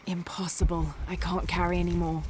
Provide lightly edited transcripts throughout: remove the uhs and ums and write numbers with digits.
Impossible. I can't carry anymore.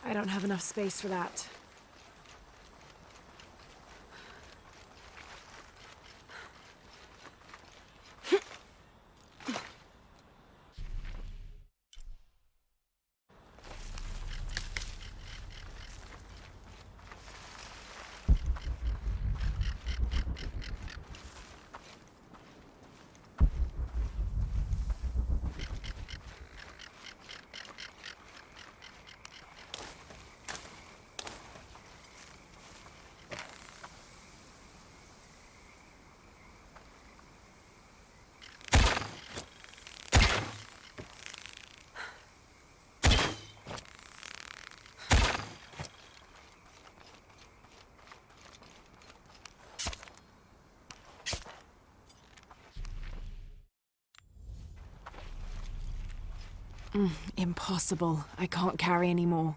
I don't have enough space for that. Impossible. I can't carry anymore.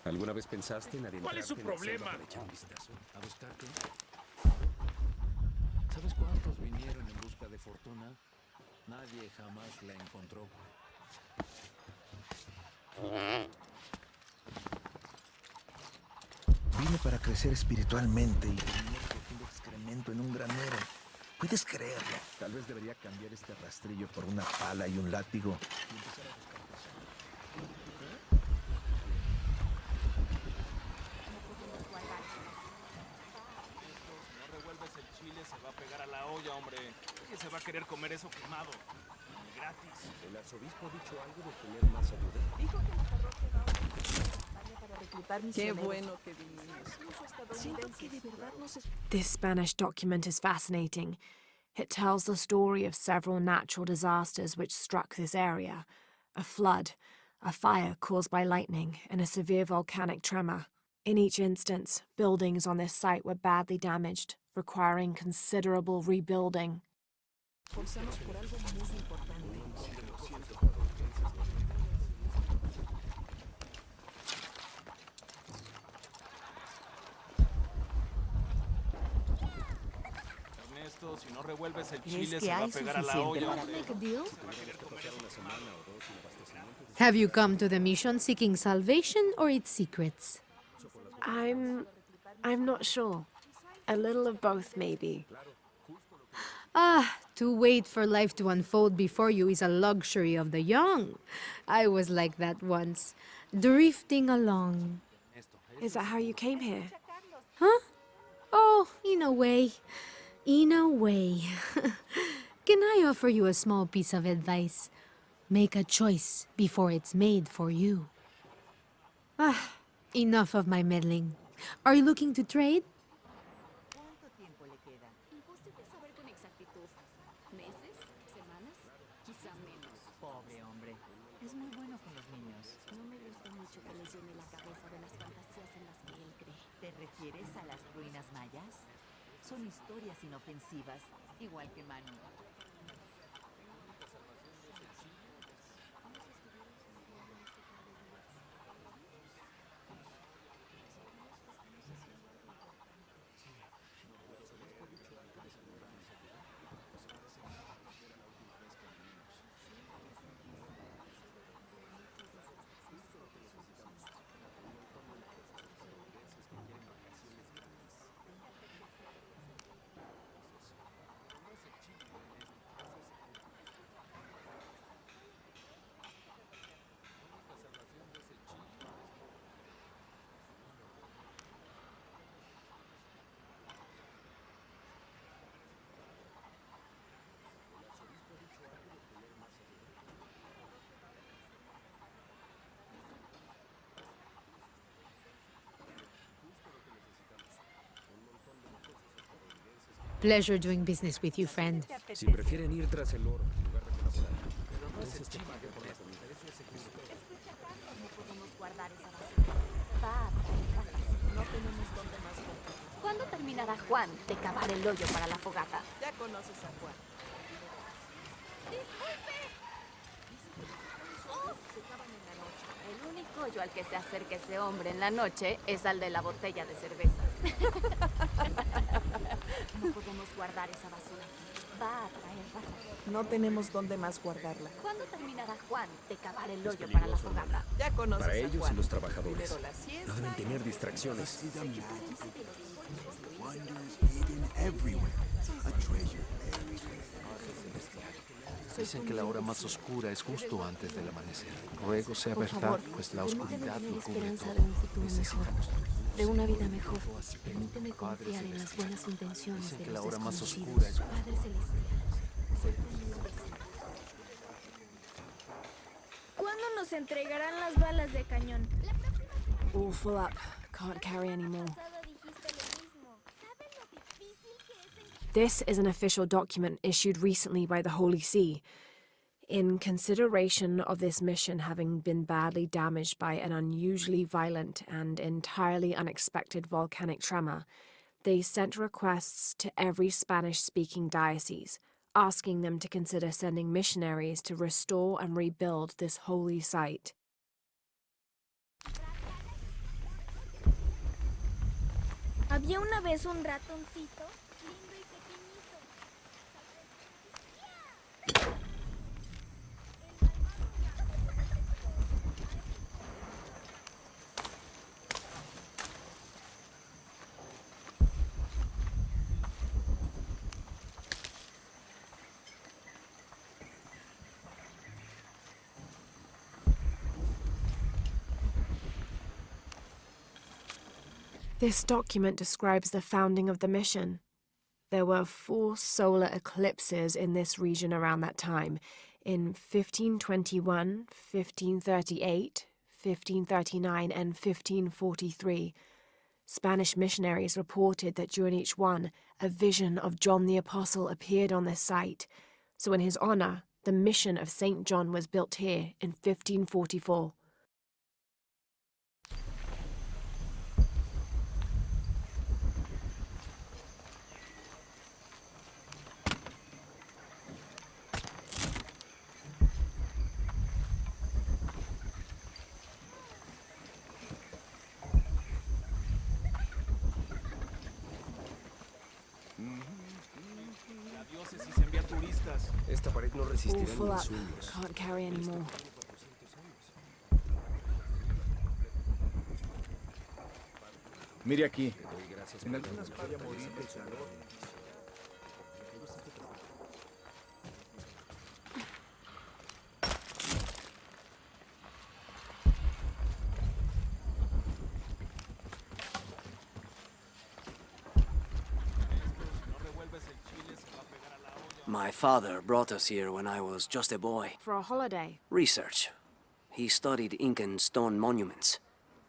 ¿Alguna vez pensaste en ¿Cuál es su adentrarte en la selva problema? para echar un vistazo? ¿A buscarte? ¿Sabes cuántos vinieron en busca de fortuna? Nadie jamás la encontró. Vine para crecer espiritualmente y terminé recogiendo excremento en un granero. ¿Puedes creerlo? Tal vez debería cambiar este rastrillo por una pala y un látigo y empezar a buscar personas. Si no revuelves el chile, se va a pegar a la olla, hombre. ¿Quién se va a querer comer eso quemado? Ni gratis. ¿El arzobispo ha dicho algo de tener más ayuda? Dijo que nos arroja campaña para reclutar Qué misioneros. bueno que vinimos. Siento que de verdad nos This Spanish document is fascinating. It tells the story of several natural disasters which struck this area: a flood, a fire caused by lightning, and a severe volcanic tremor. In each instance, buildings on this site were badly damaged, requiring considerable rebuilding. esforzamos por algo muy importante. Ernesto, si no revuelves el ¿Crees chile, que se va a hay pegar a la suficiente olla, para hombre. Make a deal? ¿Abastecimiento? Have you come to the mission seeking salvation or its secrets? I'm not sure. A little of both, maybe. Ah, to wait for life to unfold before you is a luxury of the young. I was like that once, drifting along. Is that how you came here? Huh? Oh, in a way. In a way. Can I offer you a small piece of advice? Make a choice before it's made for you. Ah, enough of my meddling. Are you looking to trade? ¿Cuánto tiempo le queda? Imposible saber con exactitud. ¿Meses? ¿Semanas? Quizá menos. Pobre hombre. Es muy bueno con los niños. No me gusta mucho que les llene la cabeza de las fantasías en las que él cree. ¿Te refieres a las ruinas mayas? Son historias inofensivas, igual que Manu. Pleasure doing business with you, friend. Si prefieren ir tras el oro en lugar de colaborar, entonces te pago por la comida. No podemos guardar esa basura. Va a traer ratas. No tenemos dónde más guardarla. ¿Cuándo terminará Juan de cavar el hoyo para la fogata? Ya conoces a Juan. ¡Disculpe! Se acaban en la noche. El único hoyo al que se acerca ese hombre en la noche es al de la botella de cerveza. No podemos guardar esa basura aquí. Va a traer ratas. No tenemos dónde más guardarla. ¿Cuándo terminará Juan de cavar el hoyo para la fogata? Ya conoces Para a ellos Juan. y los trabajadores. Primero la siesta No deben y tener distracciones. Dicen que la hora más oscura es justo antes del amanecer. Ruego sea verdad, pues la oscuridad lo cubre todo. de un futuro mejor, Necesitamos de una vida mejor. Permíteme confiar en las buenas intenciones Dicen de que los la hora más desconocidos. oscura es Padre Celestial. ¿Cuándo nos entregarán las balas de cañón? All full up. Can't carry anymore. This is an official document issued recently by the Holy See. In consideration of this mission having been badly damaged by an unusually violent and entirely unexpected volcanic tremor, they sent requests to every Spanish-speaking diocese, asking them to consider sending missionaries to restore and rebuild this holy site. Había una vez un ratoncito lindo y pequeñito. This document describes the founding of the mission. There were 4 solar eclipses in this region around that time, in 1521, 1538, 1539, and 1543. Spanish missionaries reported that during each one, a vision of John the Apostle appeared on this site. So in his honor, the mission of St. John was built here in 1544. La diócesis envía turistas. Esta pared no All resistirá full ni up. insumos. Can't carry anymore. Mire aquí. Te doy gracias En por algunas la partes fortaleza morir de su calor. No revuelves el chile, se va a pegar a la olla. My father brought us here when I was just a boy. For a holiday. Research. He studied Incan stone monuments.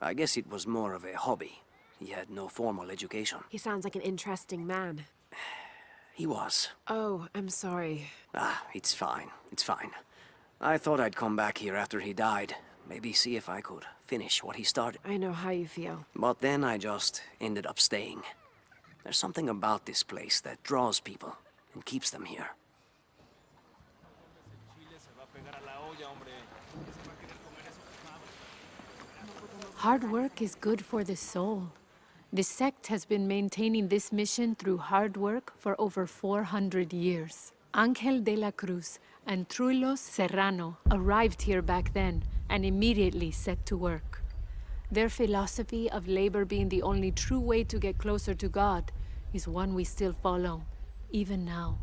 I guess it was more of a hobby. He had no formal education. He sounds like an interesting man. He was. Oh, I'm sorry. Ah, it's fine. It's fine. I thought I'd come back here after he died. Maybe see if I could finish what he started. I know how you feel. But then I just ended up staying. There's something about this place that draws people and keeps them here. El chile se va a pegar a la olla, hombre. ¿Quién se va a querer comer eso quemado? Hard work is good for the soul. The sect has been maintaining this mission through hard work for over 400 years. Ángel de la Cruz and Truilos Serrano arrived here back then and immediately set to work. Their philosophy of labor being the only true way to get closer to God is one we still follow, even now.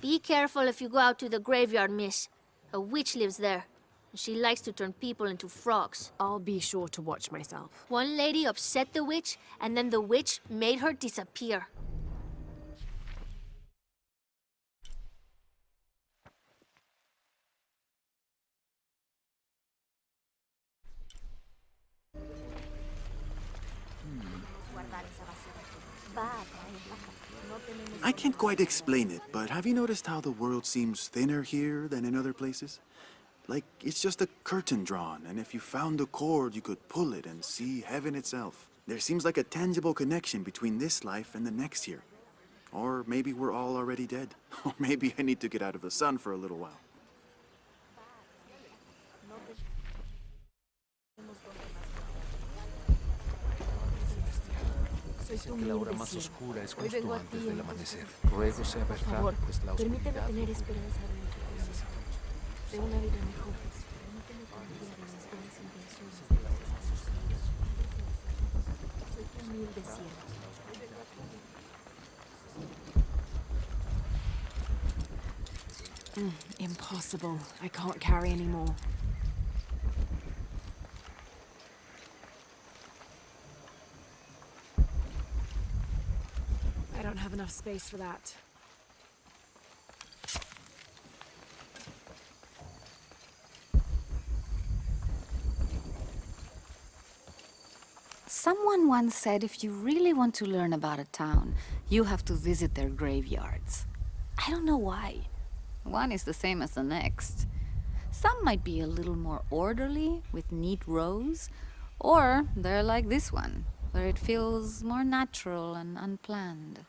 Be careful if you go out to the graveyard, miss. A witch lives there. She likes to turn people into frogs. I'll be sure to watch myself. One lady upset the witch, and then the witch made her disappear. I can't quite explain it, but have you noticed how the world seems thinner here than in other places? Like it's just a curtain drawn, and if you found a cord, you could pull it and see heaven itself. There seems like a tangible connection between this life and the next here. Or maybe we're all already dead. Or maybe I need to get out of the sun for a little while. Dicen que la hora más oscura es justo antes del amanecer. Ruego sea verdad, pues la Permíteme oscuridad tener lo esperanza de una vida mejor. Permíteme confiar en las buenas intenciones de las demás. Soy tu humilde siervo. Impossible. I can't carry anymore. I don't have enough space for that. Someone once said if you really want to learn about a town, you have to visit their graveyards. I don't know why. One is the same as the next. Some might be a little more orderly, with neat rows, or they're like this one, where it feels more natural and unplanned.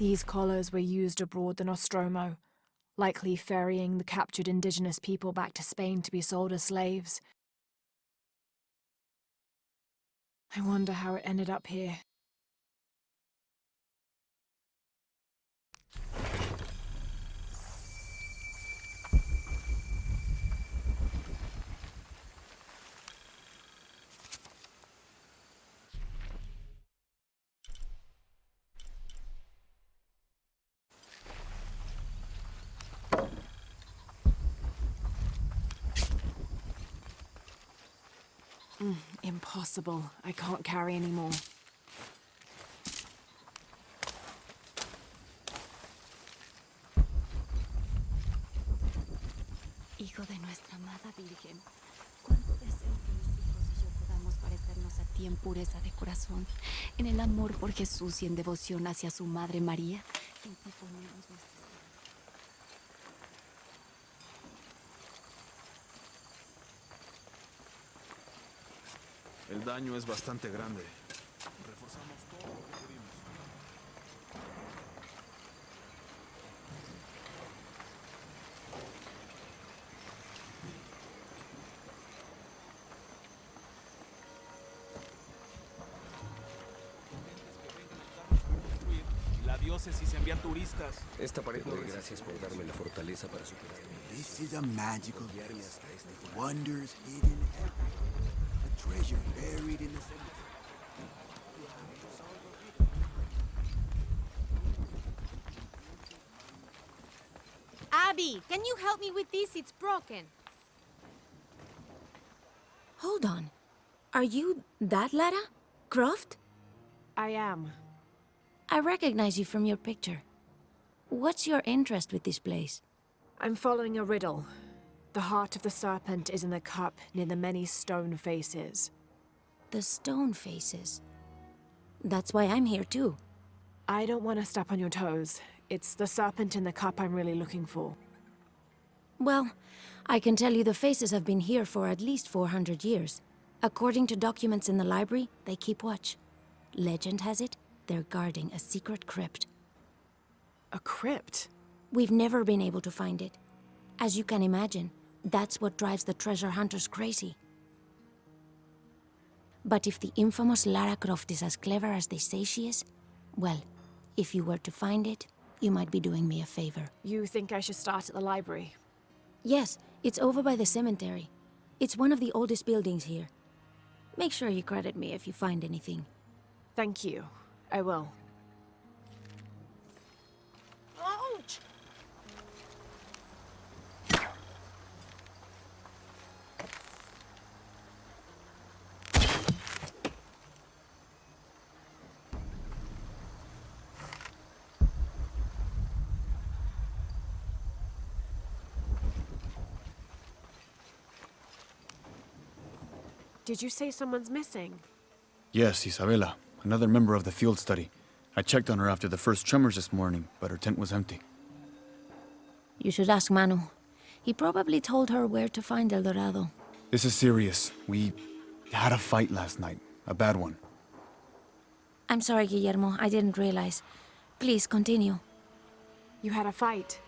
These collars were used abroad the Nostromo, likely ferrying the captured indigenous people back to Spain to be sold as slaves. I wonder how it ended up here. Impossible. I can't carry anymore. Hijo de nuestra amada Virgen, cuánto deseo que mis hijos y yo podamos parecernos a ti en pureza de corazón, en el amor por Jesús y en devoción hacia su Madre María. En ti ponemos nuestras El daño es bastante grande. Reforzamos todo lo que pudimos. La diócesis envía turistas. Esta pared no gracias por darme la fortaleza para superar. This is a magical place with wonders hidden everywhere. A treasure buried in the cemetery. Abby, can you help me with this? It's broken. Hold on. Are you that Lara? Croft? I am. I recognize you from your picture. What's your interest with this place? I'm following a riddle. The heart of the serpent is in the cup near the many stone faces. The stone faces. That's why I'm here too. I don't want to step on your toes. It's the serpent in the cup I'm really looking for. Well, I can tell you the faces have been here for at least 400 years. According to documents in the library, they keep watch. Legend has it, they're guarding a secret crypt. A crypt? We've never been able to find it. As you can imagine, that's what drives the treasure hunters crazy. But if the infamous Lara Croft is as clever as they say she is, well, if you were to find it, you might be doing me a favor. You think I should start at the library? Yes, it's over by the cemetery. It's one of the oldest buildings here. Make sure you credit me if you find anything. Thank you. I will. Ouch! Did you say someone's missing? Yes, Isabella, another member of the field study. I checked on her after the first tremors this morning, but her tent was empty. You should ask Manu. He probably told her where to find El Dorado. This is serious. We had a fight last night. A bad one. I'm sorry, Guillermo. I didn't realize. Please, continue. You had a fight.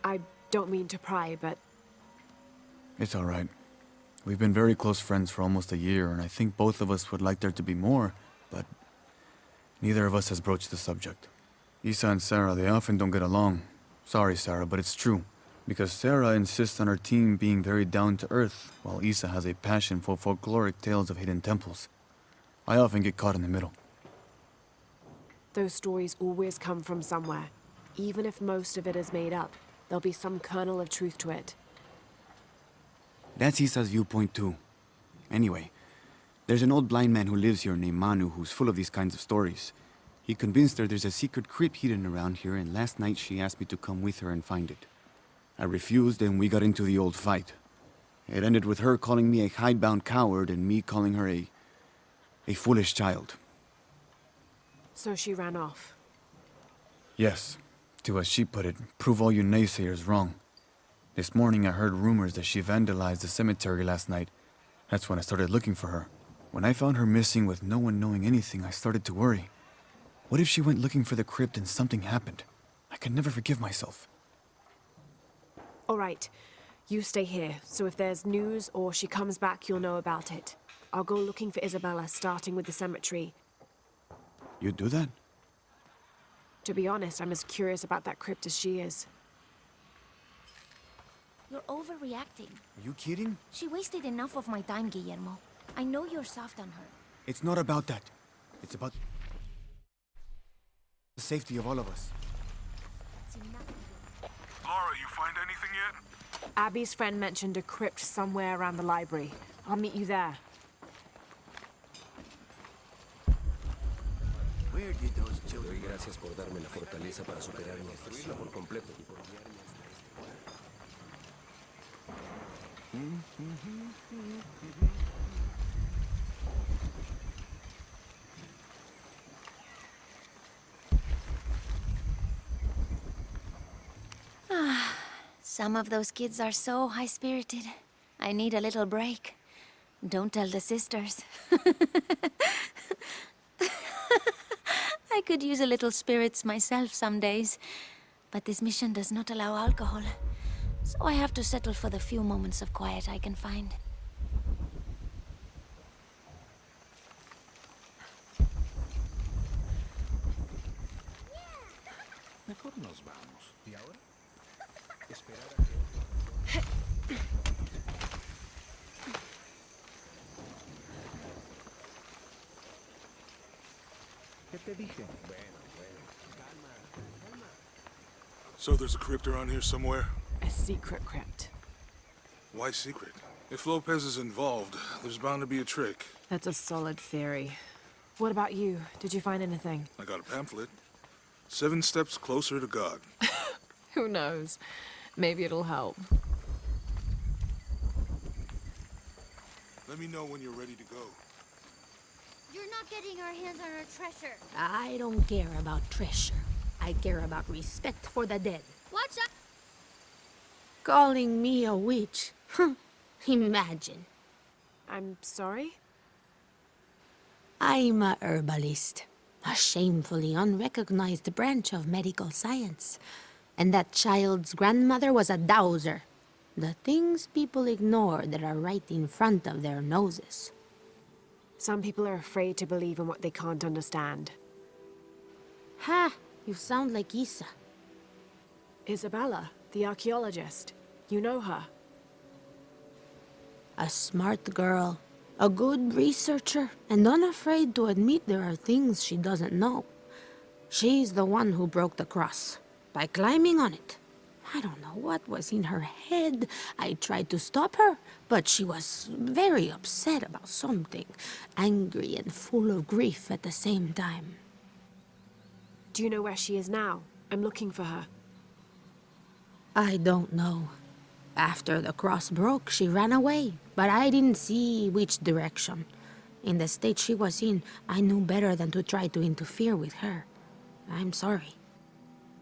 I don't mean to pry, but... It's all right. We've been very close friends for almost a year, and I think both of us would like there to be more, but neither of us has broached the subject. Isa and Sarah, they often don't get along. Sorry, Sarah, but it's true. Because Sarah insists on her team being very down-to-earth, while Isa has a passion for folkloric tales of hidden temples. I often get caught in the middle. Those stories always come from somewhere. Even if most of it is made up, there'll be some kernel of truth to it. That's Isa's viewpoint too. Anyway, there's an old blind man who lives here named Manu who's full of these kinds of stories. He convinced her there's a secret crypt hidden around here, and last night she asked me to come with her and find it. I refused, and we got into the old fight. It ended with her calling me a hidebound coward and me calling her a foolish child. So she ran off. Yes, to as she put it, prove all you naysayers wrong. This morning I heard rumors that she vandalized the cemetery last night. That's when I started looking for her. When I found her missing with no one knowing anything, I started to worry. What if she went looking for the crypt and something happened? I can never forgive myself. All right. You stay here, so if there's news or she comes back, you'll know about it. I'll go looking for Isabella, starting with the cemetery. You'd do that? To be honest, I'm as curious about that crypt as she is. You're overreacting. Are you kidding? She wasted enough of my time, Guillermo. I know you're soft on her. It's not about that. It's about the safety of all of us. Laura, you find anything yet? Abby's friend mentioned a crypt somewhere around the library. I'll meet you there. Where did those children... Gracias por darme la fortaleza para superar mi destruirla por completo y por guiarme hasta este lugar. Some of those kids are so high-spirited. I need a little break. Don't tell the sisters. I could use a little spirits myself some days, but this mission does not allow alcohol, so I have to settle for the few moments of quiet I can find. Mejor nos vamos. ¿Y ahora? Esperar a que... ¿Qué te dije? So there's a crypt around here somewhere? A secret crypt. Why secret? If Lopez is involved, there's bound to be a trick. That's a solid theory. What about you? Did you find anything? I got a pamphlet. 7 steps closer to God. Who knows? Maybe it'll help. Let me know when you're ready to go. You're not getting our hands on our treasure. I don't care about treasure. I care about respect for the dead. Watch out! Calling me a witch. Imagine. I'm sorry? I'm a herbalist. A shamefully unrecognized branch of medical science. And that child's grandmother was a dowser. The things people ignore that are right in front of their noses. Some people are afraid to believe in what they can't understand. Ha! You sound like Isa. Isabella, the archaeologist. You know her. A smart girl. A good researcher. And unafraid to admit there are things she doesn't know. She's the one who broke the cross. By climbing on it. I don't know what was in her head. I tried to stop her, but she was very upset about something. Angry and full of grief at the same time. Do you know where she is now? I'm looking for her. I don't know. After the cross broke, she ran away, but I didn't see which direction. In the state she was in, I knew better than to try to interfere with her. I'm sorry.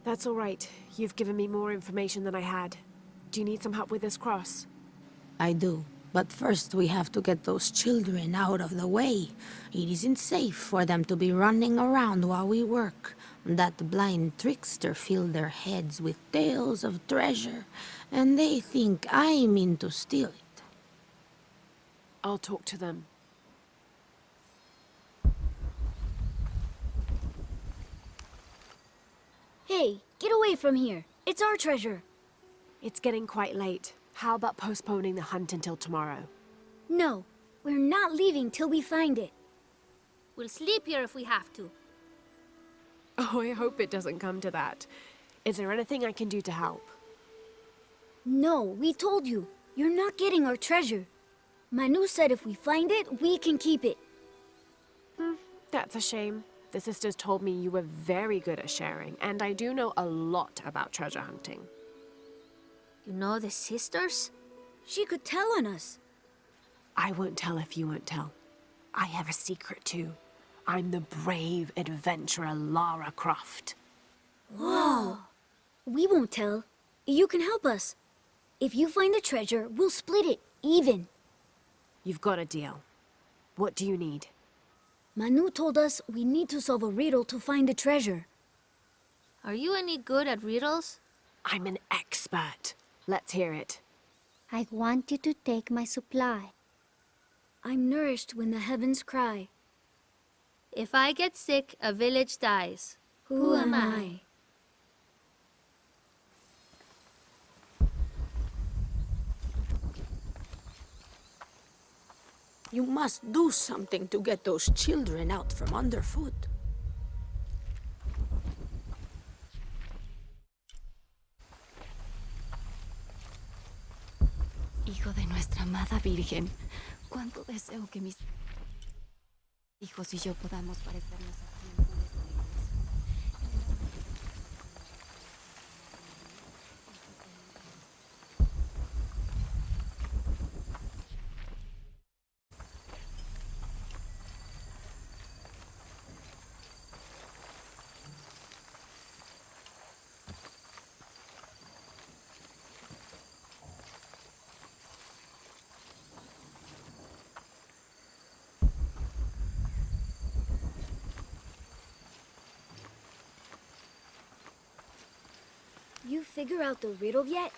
That's all right. You've given me more information than I had. Do you need some help with this cross? I do. But first we have to get those children out of the way. It isn't safe for them to be running around while we work. That blind trickster filled their heads with tales of treasure, and they think I mean to steal it. I'll talk to them. Hey, get away from here. It's our treasure. It's getting quite late. How about postponing the hunt until tomorrow? No, we're not leaving till we find it. We'll sleep here if we have to. Oh, I hope it doesn't come to that. Is there anything I can do to help? No, we told you. You're not getting our treasure. Manu said if we find it, we can keep it. That's a shame. The sisters told me you were very good at sharing, and I do know a lot about treasure hunting. You know the sisters? She could tell on us. I won't tell if you won't tell. I have a secret too. I'm the brave adventurer Lara Croft. Whoa! We won't tell. You can help us. If you find the treasure, we'll split it, even. You've got a deal. What do you need? Manu told us we need to solve a riddle to find the treasure. Are you any good at riddles? I'm an expert. Let's hear it. I want you to take my supply. I'm nourished when the heavens cry. If I get sick, a village dies. Who am I? You must do something to get those children out from underfoot. Hijo de nuestra amada Virgen, cuánto deseo que mis hijos y yo podamos parecernos a ti en pureza de corazón. You figure out the riddle yet?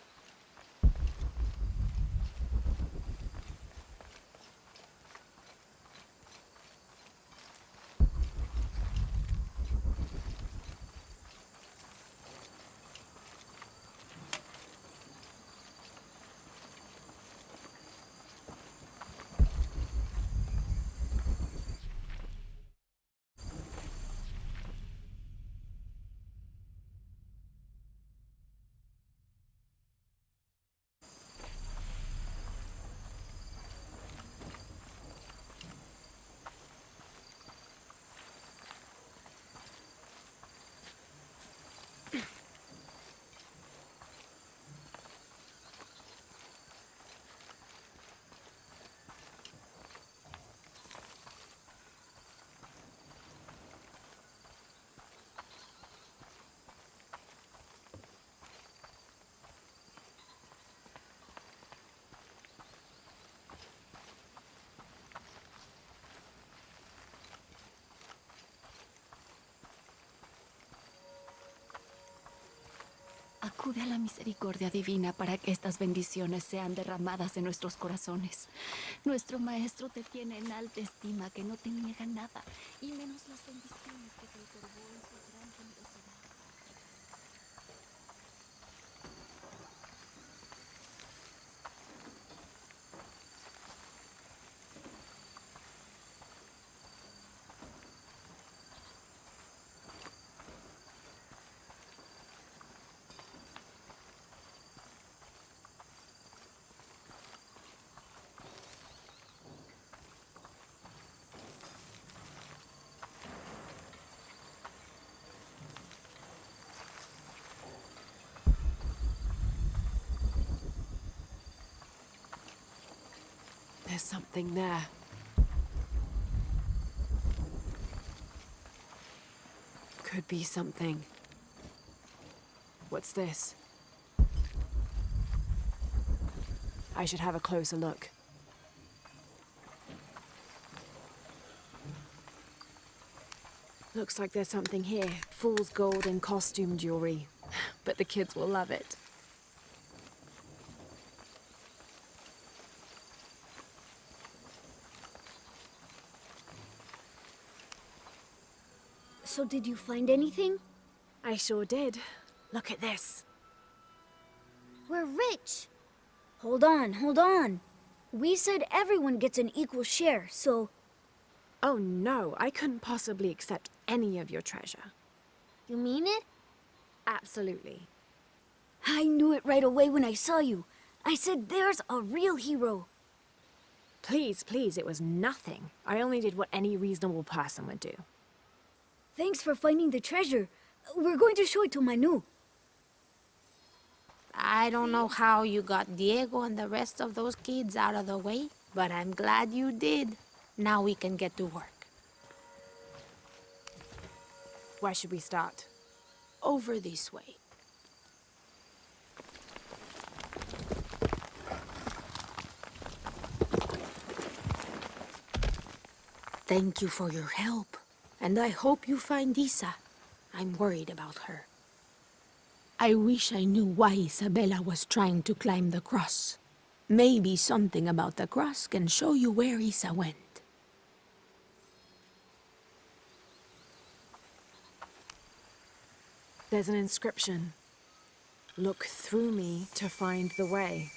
Acude a la misericordia divina para que estas bendiciones sean derramadas en nuestros corazones. Nuestro maestro te tiene en alta estima, que no te niega nada, y menos las bendiciones que te otorgó en su gran generosidad. There's something there. Could be something. What's this? I should have a closer look. Looks like there's something here. Fool's gold and costume jewelry. But the kids will love it. So did you find anything? I sure did. Look at this. We're rich! Hold on. We said everyone gets an equal share, so... Oh no, I couldn't possibly accept any of your treasure. You mean it? Absolutely. I knew it right away when I saw you. I said there's a real hero. Please, it was nothing. I only did what any reasonable person would do. Thanks for finding the treasure. We're going to show it to Manu. I don't know how you got Diego and the rest of those kids out of the way, but I'm glad you did. Now we can get to work. Where should we start? Over this way. Thank you for your help. And I hope you find Isa. I'm worried about her. I wish I knew why Isabella was trying to climb the cross. Maybe something about the cross can show you where Isa went. There's an inscription. Look through me to find the way.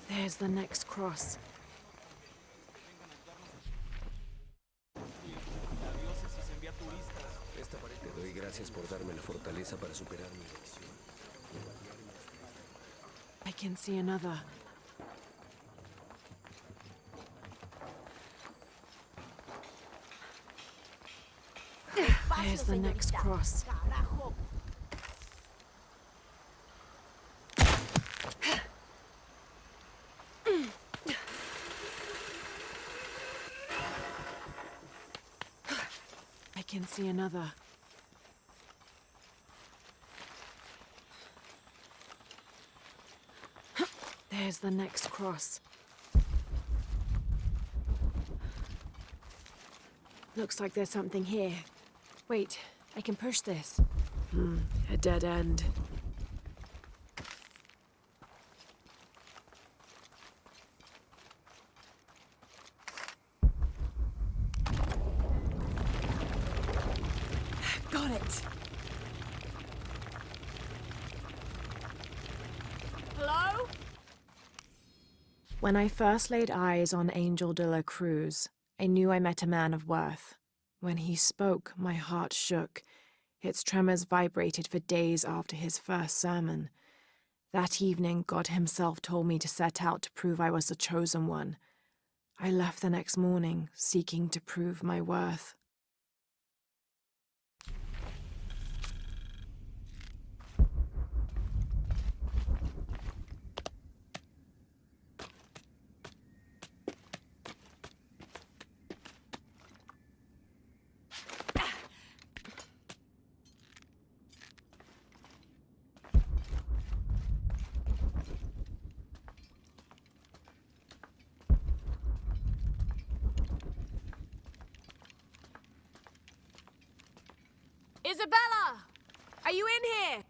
There's the next cross. Te doy gracias por darme la fortaleza para superar mi adicción. I can see another. There's the next cross. I can see another. There's the next cross. Looks like there's something here. Wait, I can push this. A dead end. Got it. Hello? When I first laid eyes on Angel de la Cruz, I knew I met a man of worth. When he spoke, my heart shook. Its tremors vibrated for days after his first sermon. That evening, God himself told me to set out to prove I was the chosen one. I left the next morning, seeking to prove my worth. Isabella! Are you in here?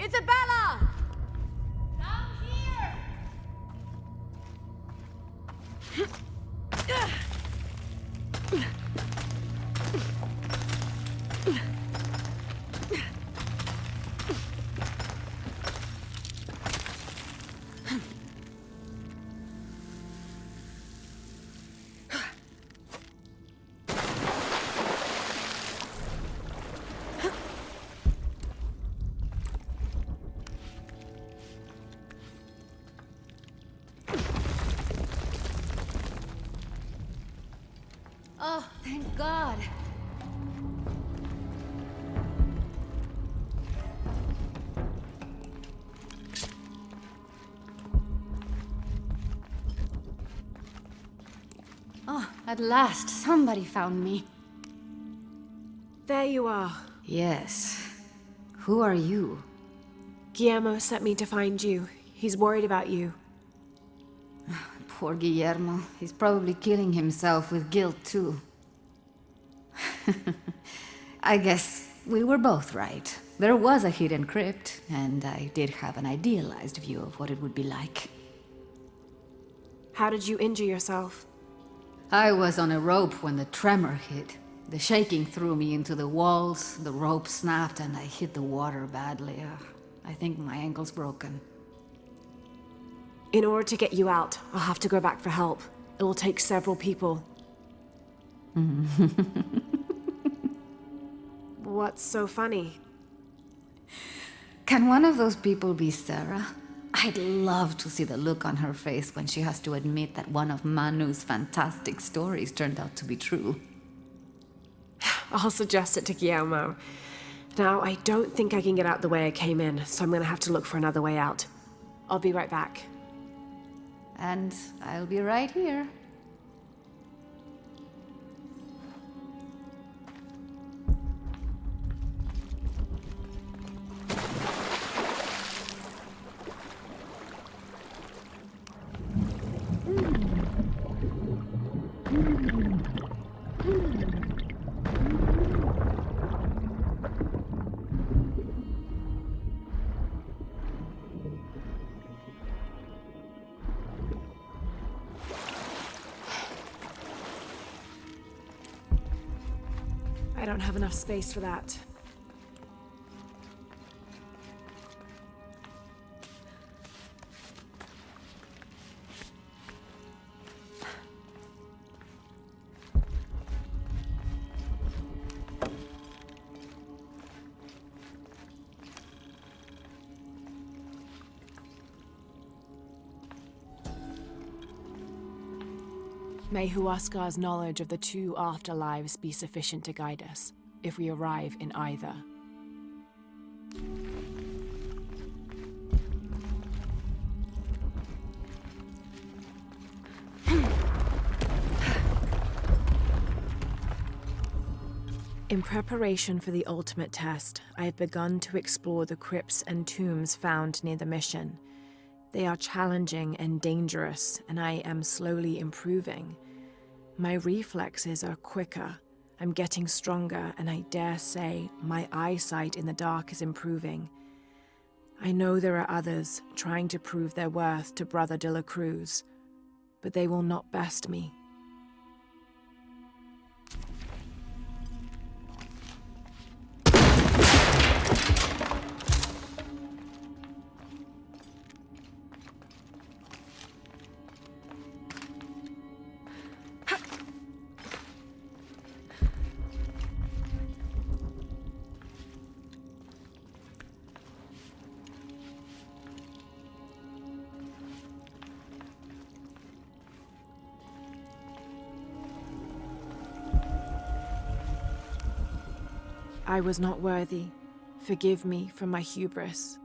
Isabella! Down here! Oh, thank God. Oh, at last, somebody found me. There you are. Yes. Who are you? Guillermo sent me to find you. He's worried about you. Poor Guillermo. He's probably killing himself with guilt, too. I guess we were both right. There was a hidden crypt, and I did have an idealized view of what it would be like. How did you injure yourself? I was on a rope when the tremor hit. The shaking threw me into the walls, the rope snapped, and I hit the water badly. I think my ankle's broken. In order to get you out, I'll have to go back for help. It will take several people. What's so funny? Can one of those people be Sarah? I'd love to see the look on her face when she has to admit that one of Manu's fantastic stories turned out to be true. I'll suggest it to Guillermo. Now, I don't think I can get out the way I came in, so I'm gonna have to look for another way out. I'll be right back. And I'll be right here. I don't have enough space for that. May Huascar's knowledge of the two afterlives be sufficient to guide us, if we arrive in either. In preparation for the ultimate test, I have begun to explore the crypts and tombs found near the mission. They are challenging and dangerous, and I am slowly improving. My reflexes are quicker, I'm getting stronger, and I dare say my eyesight in the dark is improving. I know there are others trying to prove their worth to Brother de la Cruz, but they will not best me. I was not worthy. Forgive me for my hubris.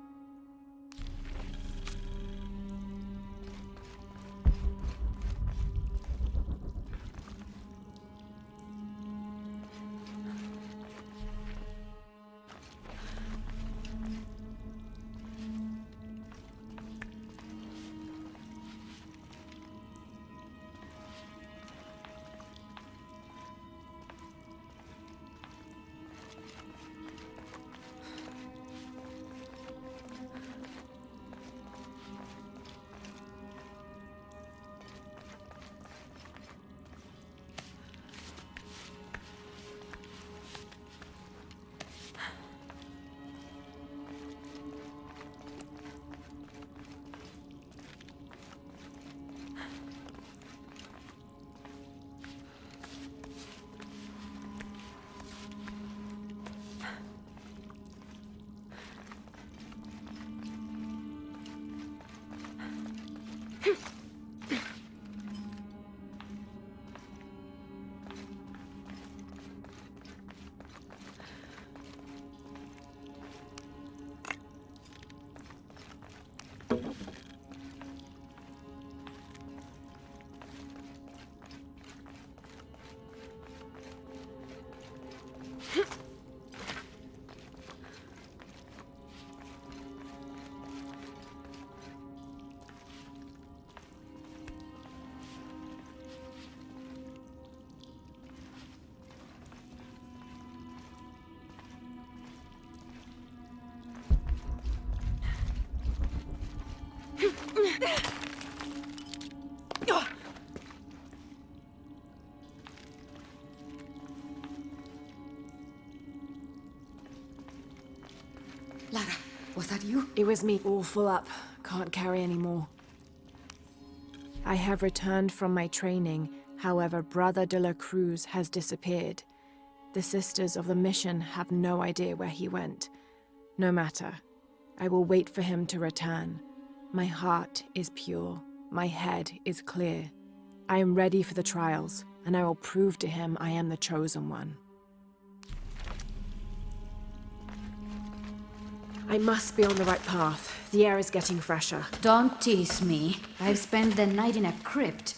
Lara, was that you? It was me, all full up. Can't carry anymore. I have returned from my training. However, Brother de la Cruz has disappeared. The sisters of the mission have no idea where he went. No matter. I will wait for him to return. My heart is pure. My head is clear. I am ready for the trials, and I will prove to him I am the chosen one. I must be on the right path. The air is getting fresher. Don't tease me. I've spent the night in a crypt.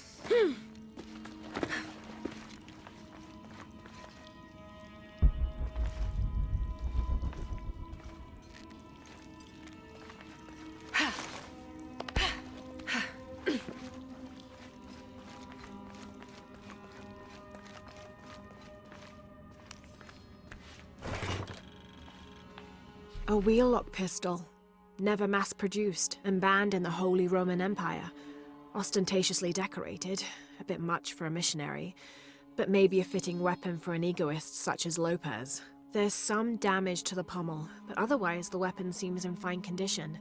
A wheel-lock pistol. Never mass-produced and banned in the Holy Roman Empire. Ostentatiously decorated. A bit much for a missionary. But maybe a fitting weapon for an egoist such as Lopez. There's some damage to the pommel, but otherwise the weapon seems in fine condition.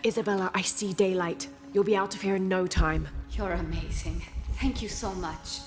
Isabella, I see daylight. You'll be out of here in no time. You're amazing. Thank you so much.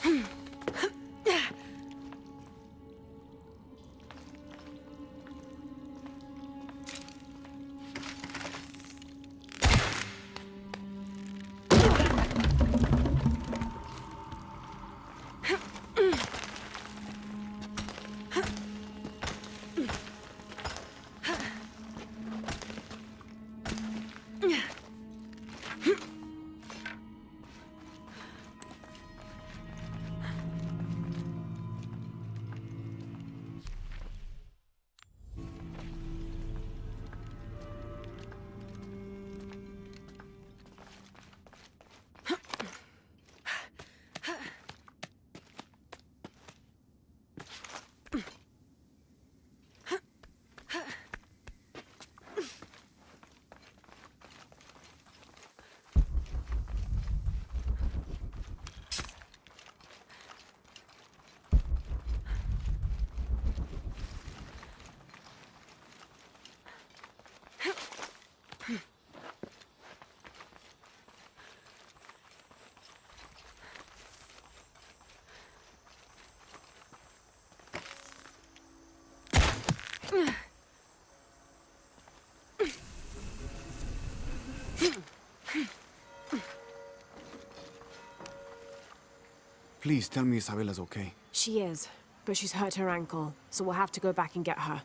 Please tell me Isabella's okay. She is, but she's hurt her ankle, so we'll have to go back and get her.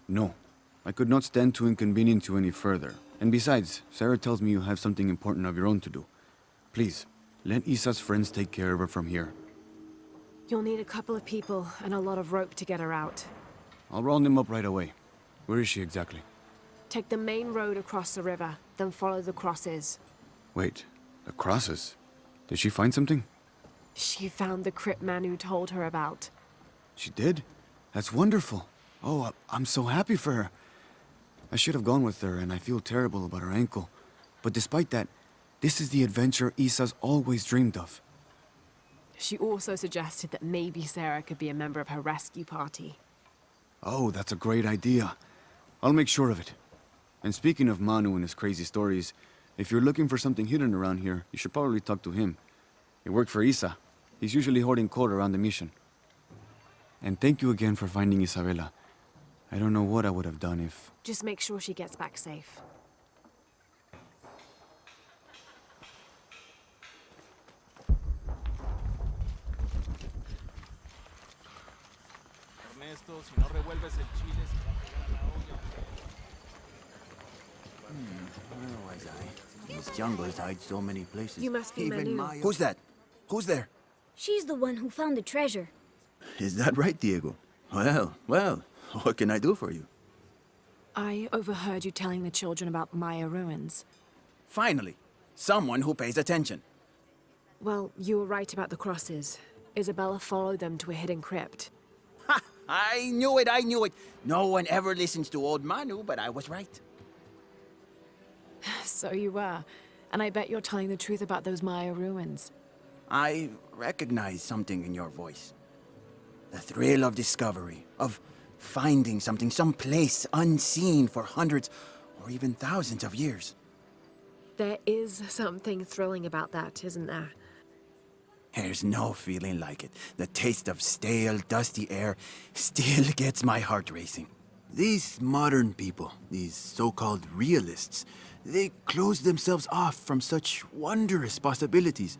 No. I could not stand to inconvenience you any further. And besides, Sarah tells me you have something important of your own to do. Please, let Isa's friends take care of her from here. You'll need a couple of people and a lot of rope to get her out. I'll round them up right away. Where is she exactly? Take the main road across the river, then follow the crosses. Wait, the crosses? Did she find something? She found the crypt Manu told her about. She did? That's wonderful. Oh, I'm so happy for her. I should have gone with her, and I feel terrible about her ankle. But despite that, this is the adventure Isa's always dreamed of. She also suggested that maybe Sarah could be a member of her rescue party. Oh, that's a great idea. I'll make sure of it. And speaking of Manu and his crazy stories, if you're looking for something hidden around here, you should probably talk to him. It worked for Isa. He's usually hoarding coal around the mission. And thank you again for finding Isabella. I don't know what I would have done if... Just make sure she gets back safe. Ernesto, si no revuelves el chile, se va a pegar a la olla, hombre. Where was I? This jungle's hide so many places. You must be Even Manu. Who's that? Who's there? She's the one who found the treasure. Is that right, Diego? Well, what can I do for you? I overheard you telling the children about Maya ruins. Finally, someone who pays attention. Well, you were right about the crosses. Isabella followed them to a hidden crypt. Ha! I knew it! No one ever listens to old Manu, but I was right. So you were. And I bet you're telling the truth about those Maya ruins. I recognize something in your voice. The thrill of discovery, of finding something someplace unseen for hundreds or even thousands of years. There is something thrilling about that, isn't there? There's no feeling like it. The taste of stale, dusty air still gets my heart racing. These modern people, these so-called realists, they close themselves off from such wondrous possibilities.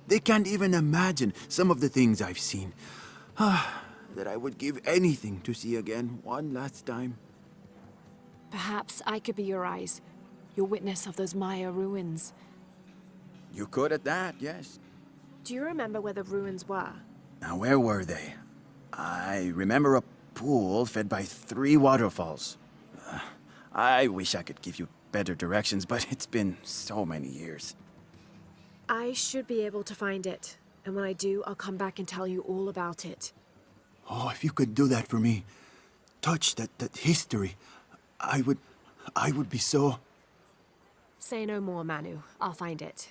They can't even imagine some of the things I've seen. That I would give anything to see again one last time. Perhaps I could be your eyes, your witness of those Maya ruins. You could at that, yes. Do you remember where the ruins were? Now, where were they? I remember a pool fed by 3 waterfalls. I wish I could give you better directions, but it's been so many years. I should be able to find it. And when I do, I'll come back and tell you all about it. Oh, if you could do that for me. Touch that history. I would be so... Say no more, Manu. I'll find it.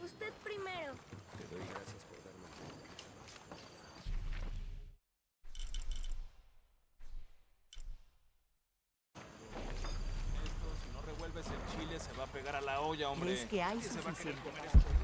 Usted primero. Si no revuelves el chile, se va a pegar a la olla, hombre. ¿Crees que hay Se va a querer suficiente comer para esto.